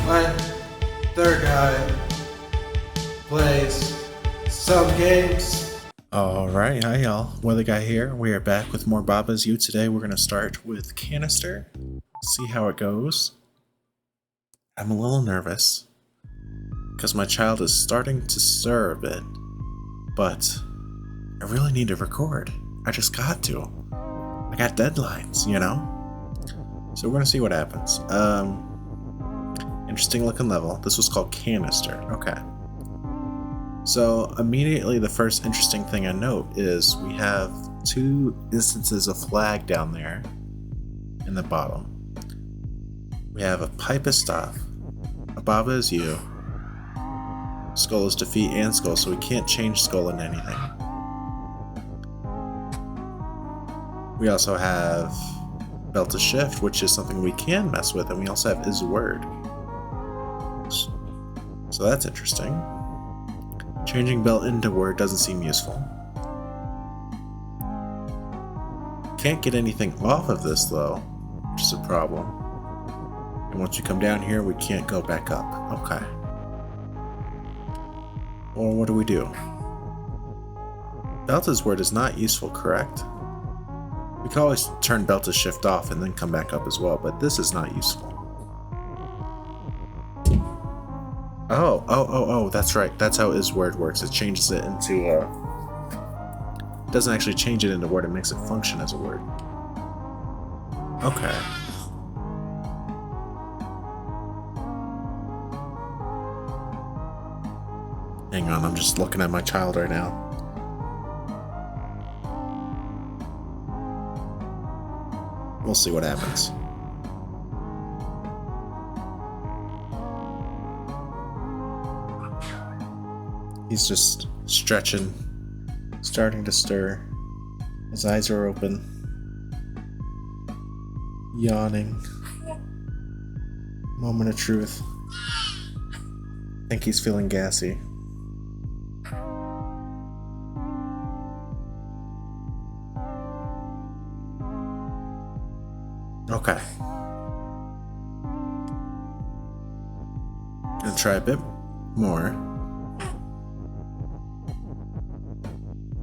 My third guy plays some games. Alright, hi y'all. Weather Guy here. We are back with more Baba's You. Today we're going to start with Canister. See how it goes. I'm a little nervous because my child is starting to stir a bit, but I really need to record. I just got to. I got deadlines, you know? So we're going to see what happens. Interesting looking level. This was called Canister. Okay. So immediately the first interesting thing I note is we have two instances of flag down there in the bottom. We have a pipe is stop, a Baba is you, skull is defeat and skull, so we can't change skull into anything. We also have belt to shift, which is something we can mess with, and we also have is word. So that's interesting. Changing belt into word doesn't seem useful. Can't get anything off of this though, which is a problem. And once you come down here, we can't go back up. Okay. Well, what do? Belt as word is not useful, correct? We can always turn belt to shift off and then come back up as well, but this is not useful. Oh, that's right. That's how is word works. It changes it into it doesn't actually change it into word, it makes it function as a word. Okay. Hang on, I'm just looking at my child right now. We'll see what happens. He's just stretching, starting to stir. His eyes are open, yawning. Moment of truth. I think he's feeling gassy. Okay. Gonna try a bit more.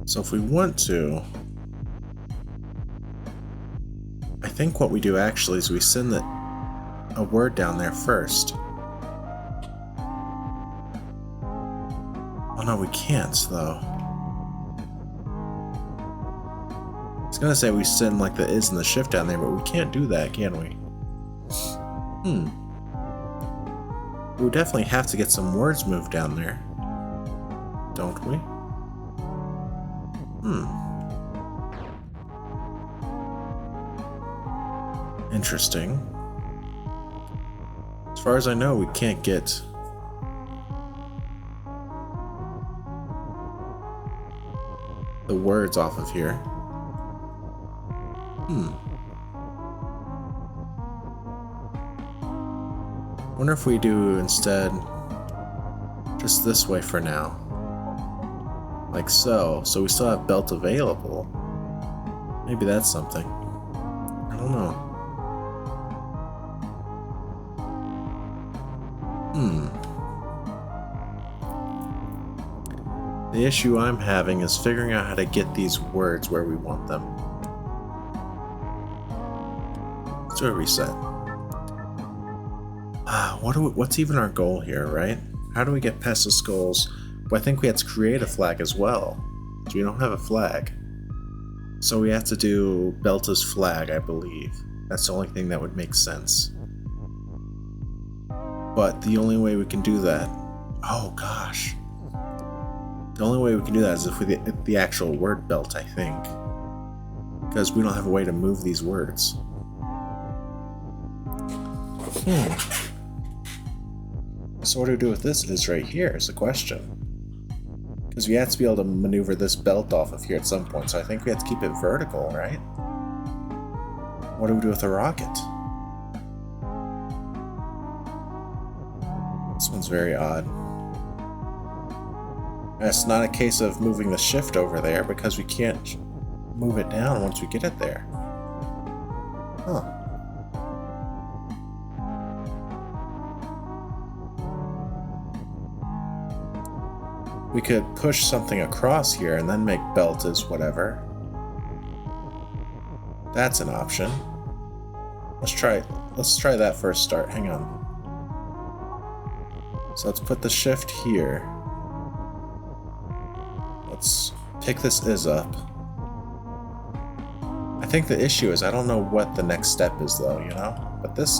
So if we want to, I think what we do actually is we send a word down there first. Oh no, we can't though. I was gonna say we send like the is and the shift down there, but we can't do that, can we? We definitely have to get some words moved down there, don't we? Interesting. As far as I know, we can't get the words off of here. Wonder if we do instead just this way for now. Like so. So we still have belt available. Maybe that's something. I don't know. The issue I'm having is figuring out how to get these words where we want them. Let's do a reset. What's even our goal here, right? How do we get past the skulls? Well, I think we have to create a flag as well. So we don't have a flag. So we have to do belt as flag, I believe. That's the only thing that would make sense. But the only way we can do that... Oh gosh. The only way we can do that is if we get the actual word belt, I think. Because we don't have a way to move these words. So what do we do with this is right here is the question. Because we have to be able to maneuver this belt off of here at some point, so I think we have to keep it vertical, right? What do we do with the rocket? This one's very odd. It's not a case of moving the shift over there because we can't move it down once we get it there. Huh. We could push something across here and then make belt as whatever. That's an option. Let's try that first start. Hang on. So let's put the shift here. Let's pick this is up. I think the issue is I don't know what the next step is though, you know? But this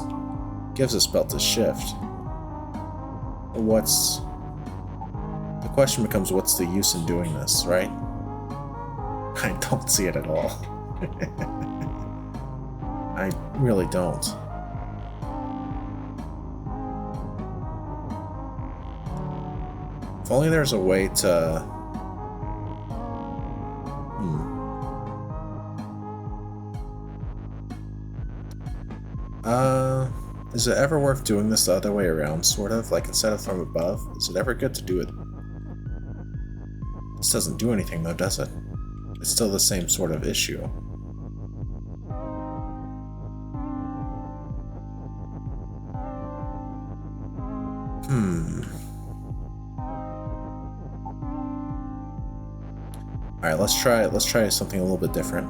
gives us belt to shift. The question becomes, what's the use in doing this, right? I don't see it at all. I really don't. If only there's a way to... Is it ever worth doing this the other way around, sort of? Like, instead of from above? Is it ever good to do it? This doesn't do anything, though, does it? It's still the same sort of issue. Alright, let's try something a little bit different.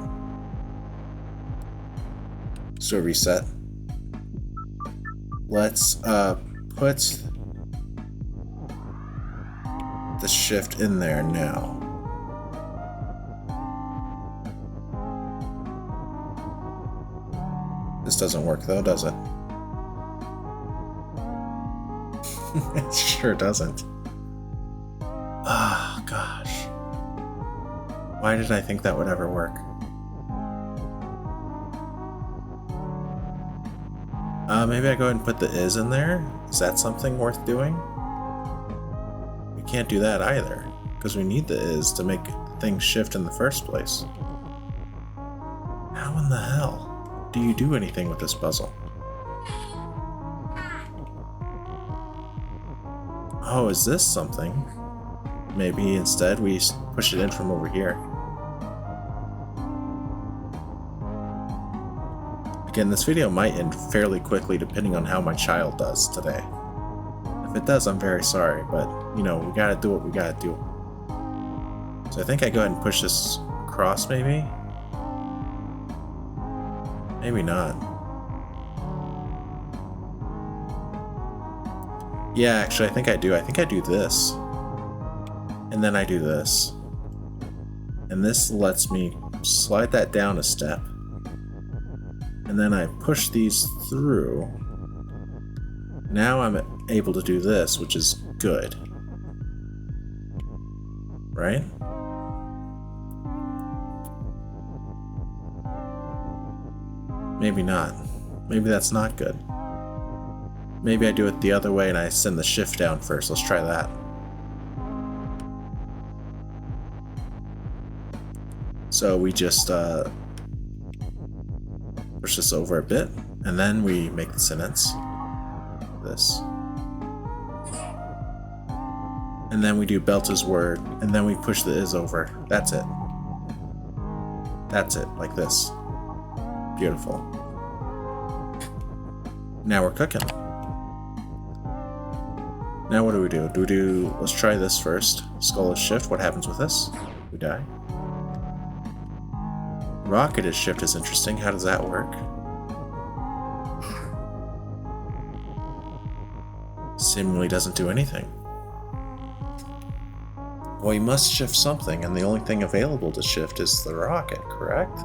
Let's do a reset. Let's put the shift in there now. This doesn't work though, does it? It sure doesn't. Ah, gosh. Why did I think that would ever work? Maybe I go ahead and put the is in there? Is that something worth doing? We can't do that either, because we need the is to make things shift in the first place. How in the hell do you do anything with this puzzle? Oh, is this something? Maybe instead we push it in from over here. Again, this video might end fairly quickly depending on how my child does today. If it does, I'm very sorry, but, you know, we gotta do what we gotta do. So I think I go ahead and push this across, maybe? Maybe not. Yeah, actually, I think I do. I think I do this. And then I do this. And this lets me slide that down a step. And then I push these through. Now I'm able to do this, which is good. Right? Maybe not. Maybe that's not good. Maybe I do it the other way and I send the shift down first. Let's try that. So we just push this over a bit, and then we make the sentence. This. And then we do belt as word, and then we push the is over. That's it. That's it, like this. Beautiful. Now we're cooking. Now what do we do? Let's try this first. Skull is shift. What happens with this? We die. Rocket is shift is interesting. How does that work? Seemingly doesn't do anything. Well, you must shift something, and the only thing available to shift is the rocket, correct?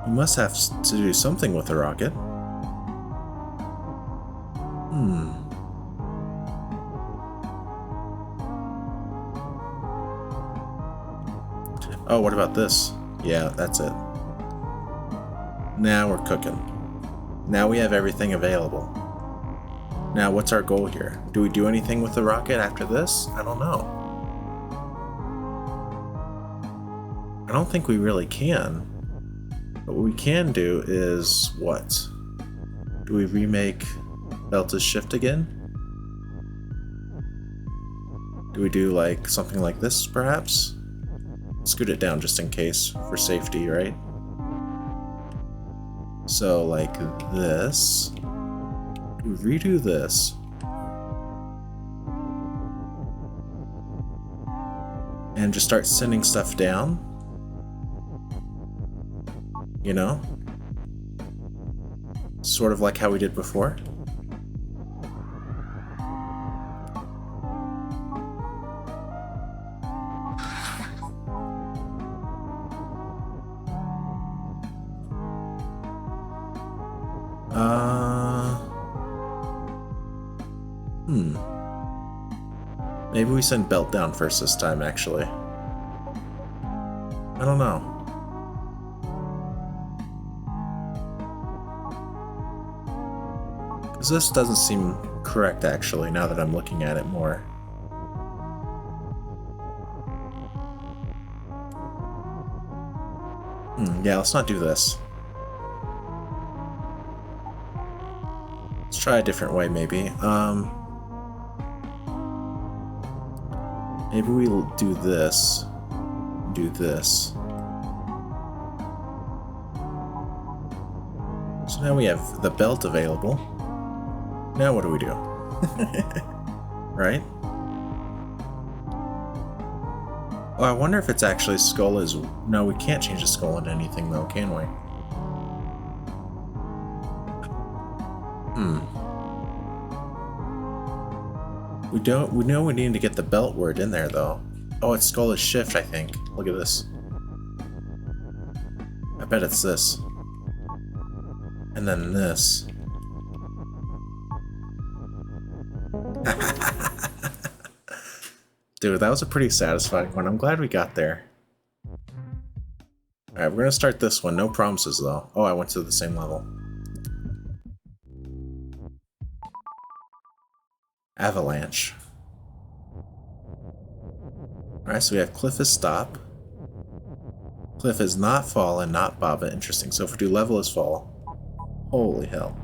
You must have to do something with the rocket. Oh, what about this? Yeah, that's it. Now we're cooking. Now we have everything available. Now what's our goal here? Do we do anything with the rocket after this? I don't know. I don't think we really can. But what we can do is what? Do we remake Belta's shift again? Do we do like something like this perhaps? Scoot it down just in case, for safety, right? So, like this. We redo this. And just start sending stuff down. You know? Sort of like how we did before. Maybe we send Belt down first this time, actually. I don't know. Because this doesn't seem correct, actually, now that I'm looking at it more. Yeah, let's not do this. Let's try a different way, maybe. Maybe we'll do this. Do this. So now we have the belt available. Now what do we do? Right? Oh, I wonder if it's actually skull is... No, we can't change the skull into anything though, can we? We know we need to get the belt word in there though. Oh, it's skull is shift, I think. Look at this. I bet it's this. And then this. Dude, that was a pretty satisfying one. I'm glad we got there. Alright, we're gonna start this one. No promises though. Oh, I went to the same level. Avalanche. Alright, so we have Cliff is stop. Cliff is not fall and not Baba. Interesting. So if we do level is fall. Holy hell.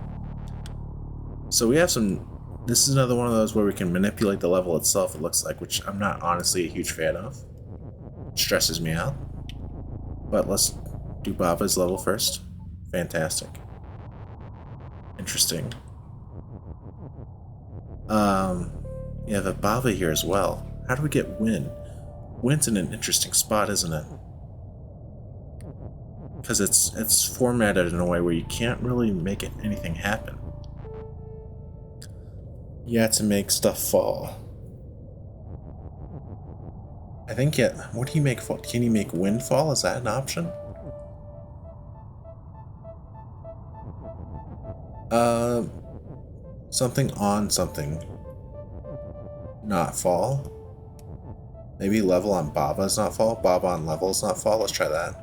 So we have some... This is another one of those where we can manipulate the level itself, it looks like, which I'm not honestly a huge fan of. It stresses me out. But let's do Baba's level first. Fantastic. Interesting. You have a Baba here as well. How do we get Win? Win's in an interesting spot, isn't it? Because it's formatted in a way where you can't really make anything happen. You have to make stuff fall. I think what do you make fall? Can you make Wind fall? Is that an option? Something on something. Not fall. Maybe level on Baba is not fall. Baba on level is not fall. Let's try that.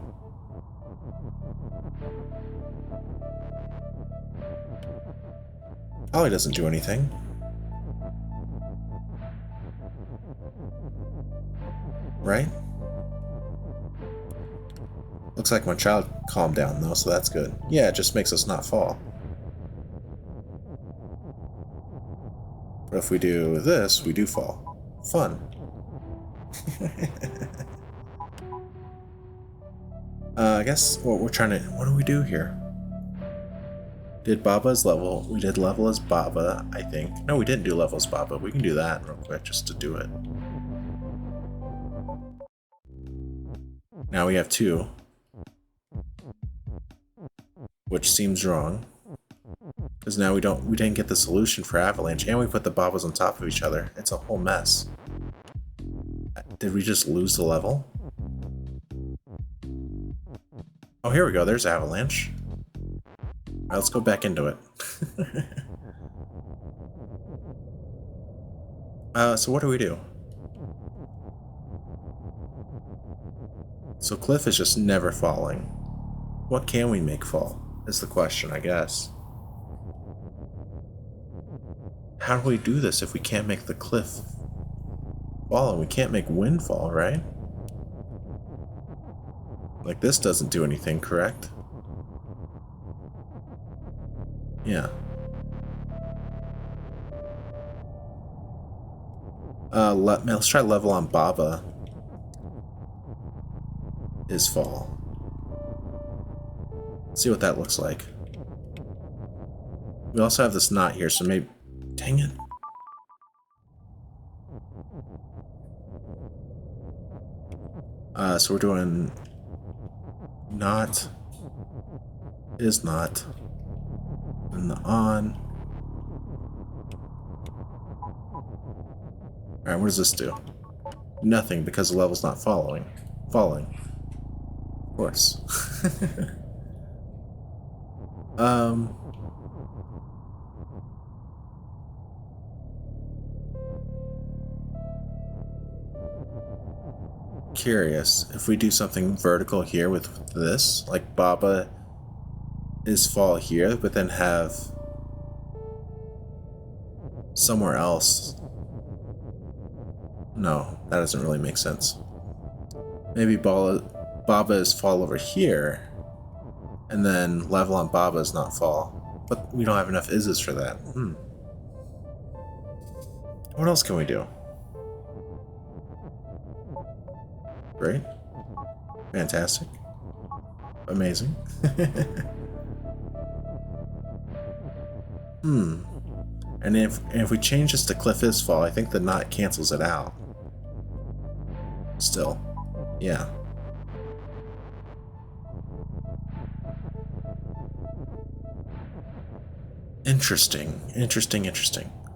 Probably doesn't do anything. Right? Looks like my child calmed down though, so that's good. Yeah, it just makes us not fall. But if we do this, we do fall. Fun. I guess what we're trying to... What do we do here? Did Baba as level. We did level as Baba, I think. No, we didn't do level as Baba. We can do that real quick just to do it. Now we have 2. Which seems wrong. Because now we didn't get the solution for Avalanche, and we put the Babas on top of each other. It's a whole mess. Did we just lose the level? Oh, here we go. There's Avalanche. Alright, let's go back into it. So what do we do? So Cliff is just never falling. What can we make fall? Is the question, I guess. How do we do this if we can't make the cliff fall and we can't make wind fall, right? Like this doesn't do anything, correct? Yeah. Let's try level on Baba. Is fall. See what that looks like. We also have this knot here, so maybe... Dang it. So we're doing... Not... Is not... And the on... Alright, what does this do? Nothing, because the level's not falling. Of course. Curious, if we do something vertical here with this, like Baba is fall here, but then have somewhere else. No, that doesn't really make sense. Maybe Baba is fall over here, and then level on Baba is not fall. But we don't have enough ises for that. What else can we do? Great. Fantastic. Amazing. And if we change this to Cliff is fall, I think the knot cancels it out. Still. Yeah. Interesting. Interesting.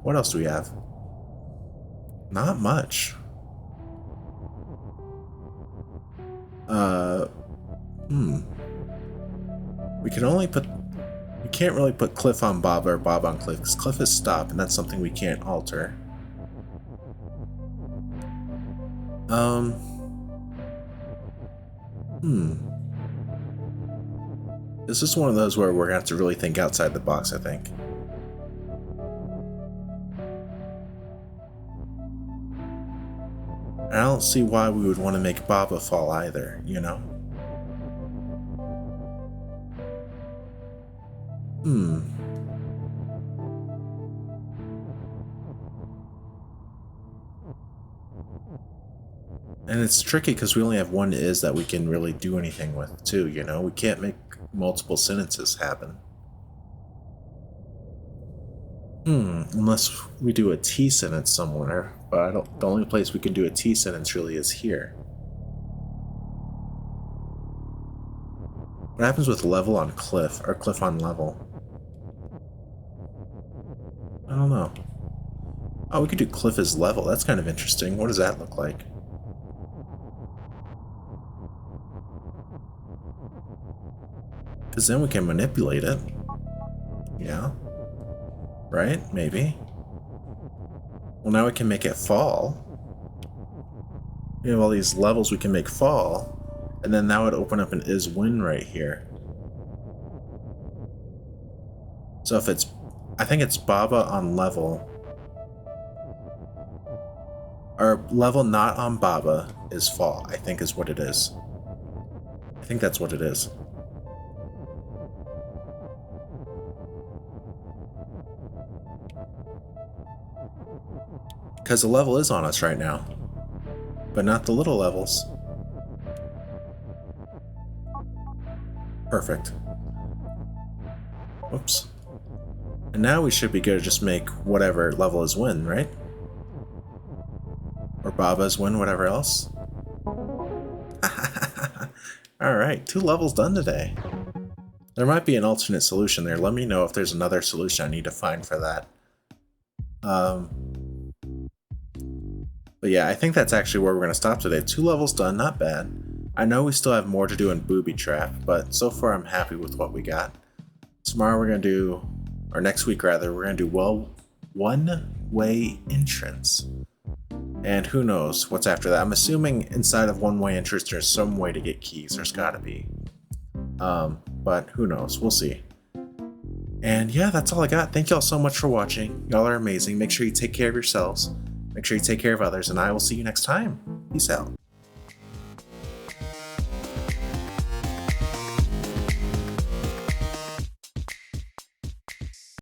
What else do we have? Not much. We can't really put Cliff on Baba or Baba on Cliff, because Cliff is stop, and that's something we can't alter. This is one of those where we're gonna have to really think outside the box, I think. I don't see why we would want to make Baba fall either, you know? And it's tricky because we only have one is that we can really do anything with, too, you know? We can't make multiple sentences happen. Unless we do a T sentence somewhere, but the only place we can do a T sentence really is here. What happens with level on Cliff, or Cliff on level? I don't know. Oh, we could do Cliff as level. That's kind of interesting. What does that look like? Because then we can manipulate it. Yeah. Right? Maybe. Well, now we can make it fall. We have all these levels we can make fall. And then that would open up an is win right here. So if it's... I think it's Baba on level. Or level not on Baba is fall, I think is what it is. I think that's what it is. Because the level is on us right now. But not the little levels. Perfect. Whoops. And now we should be good to just make whatever level is win, right? Or Baba's win, whatever else. Alright, 2 levels done today. There might be an alternate solution there. Let me know if there's another solution I need to find for that. But yeah, I think that's actually where we're going to stop today. 2 levels done, not bad. I know we still have more to do in Booby Trap, but so far I'm happy with what we got. Tomorrow we're going to do, or next week rather, we're going to do one-way entrance. And who knows what's after that. I'm assuming inside of one-way entrance there's some way to get keys. There's got to be. But who knows? We'll see. And yeah, that's all I got. Thank y'all so much for watching. Y'all are amazing. Make sure you take care of yourselves. Make sure you take care of others, and I will see you next time. Peace out.